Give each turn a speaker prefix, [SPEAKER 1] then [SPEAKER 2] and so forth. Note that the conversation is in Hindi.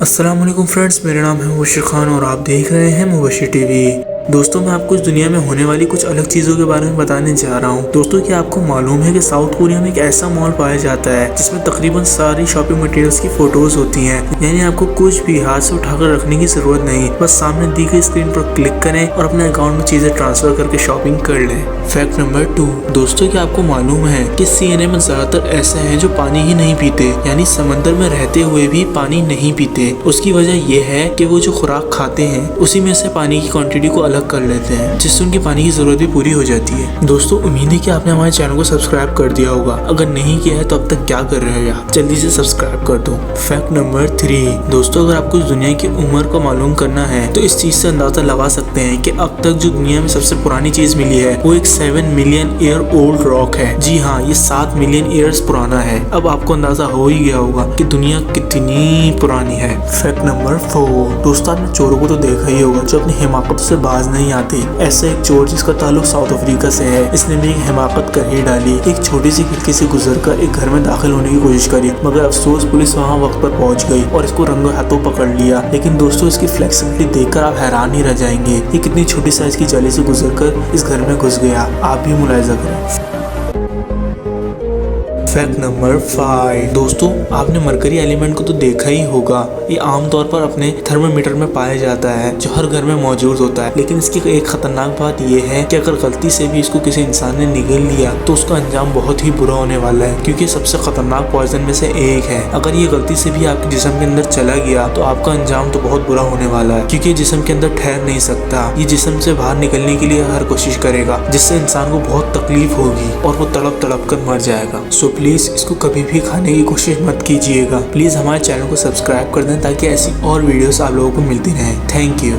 [SPEAKER 1] अस्सलाम वालेकुम फ्रेंड्स, मेरा नाम है मुबशिर खान और आप देख रहे हैं मुबशिर टीवी। दोस्तों, मैं आपको इस दुनिया में होने वाली कुछ अलग चीज़ों के बारे में बताने जा रहा हूँ। दोस्तों, क्या आपको मालूम है कि साउथ कोरिया में एक ऐसा मॉल पाया जाता है जिसमें तकरीबन सारी शॉपिंग मटेरियल्स की फोटोज होती हैं। यानी आपको कुछ भी हाथ से उठाकर रखने की जरूरत नहीं, बस सामने दी गई स्क्रीन पर क्लिक करें और अपने अकाउंट में चीजें ट्रांसफर करके शॉपिंग कर लें। फैक्ट नंबर 2, दोस्तों क्या आपको मालूम है कि सीएनए में ज्यादातर ऐसे हैं जो पानी ही नहीं पीते, यानी समंदर में रहते हुए भी पानी नहीं पीते। उसकी वजह यह है कि वो जो खुराक खाते हैं उसी में से पानी की क्वांटिटी को अलग कर लेते हैं, जिससे उनकी पानी की जरूरत भी पूरी हो जाती है। दोस्तों, उम्मीद है कि आपने हमारे चैनल को सब्सक्राइब कर दिया होगा। अगर नहीं किया है तो अब तक क्या कर रहे हो यार, जल्दी से सब्सक्राइब कर दो। फैक्ट नंबर 3, दोस्तों अगर आपको इस दुनिया की उम्र को मालूम करना है तो इस चीज से अंदाजा लगा सकते हैं कि अब तक जो दुनिया में सबसे पुरानी चीज मिली है वो एक 7 मिलियन ईयर ओल्ड रॉक है। जी हाँ, ये 7 मिलियन ईयर्स पुराना है। अब आपको अंदाजा हो ही गया होगा कि दुनिया कितनी पुरानी है। फैक्ट नंबर 4, दोस्तों आपने चोरों को तो देखा ही होगा जो अपनी हिमाकतों से बाज नहीं आते। ऐसा एक चोर जिसका ताल्लुक साउथ अफ्रीका से है, इसने भी एक हिमाकत कर ही डाली। एक छोटी सी खिड़की से गुजरकर एक घर में दाखिल होने की कोशिश करी, मगर अफसोस पुलिस वहाँ वक्त पर पहुंच गई और इसको रंगों हाथों पकड़ लिया। लेकिन दोस्तों, इसकी फ्लेक्सिबिलिटी देखकर आप हैरान ही रह जाएंगे। ये कितनी छोटी साइज की जाली से गुजरकर इस घर में घुस गया, आप भी मुलाहिजा करें। फैक्ट नंबर 5, दोस्तों आपने मरकरी एलिमेंट को तो देखा ही होगा। ये आमतौर पर अपने थर्मामीटर में पाया जाता है जो हर घर में मौजूद होता है। लेकिन इसकी एक खतरनाक बात यह है कि अगर गलती से भी इसको किसी इंसान ने निगल लिया तो उसका अंजाम बहुत ही बुरा होने वाला है, क्योंकि सबसे खतरनाक पॉइजन में से एक है। अगर ये गलती से भी आपके जिस्म के अंदर चला गया तो आपका अंजाम तो बहुत बुरा होने वाला है, क्योंकि जिस्म के अंदर ठहर नहीं सकता। ये जिस्म से बाहर निकलने के लिए हर कोशिश करेगा, जिससे इंसान को बहुत तकलीफ होगी और वो तड़प तड़प कर मर जाएगा। सो प्लीज इसको कभी भी खाने की कोशिश मत कीजिएगा। प्लीज हमारे चैनल को सब्सक्राइब कर दें ताकि ऐसी और वीडियोस आप लोगों को मिलती रहें। Thank you.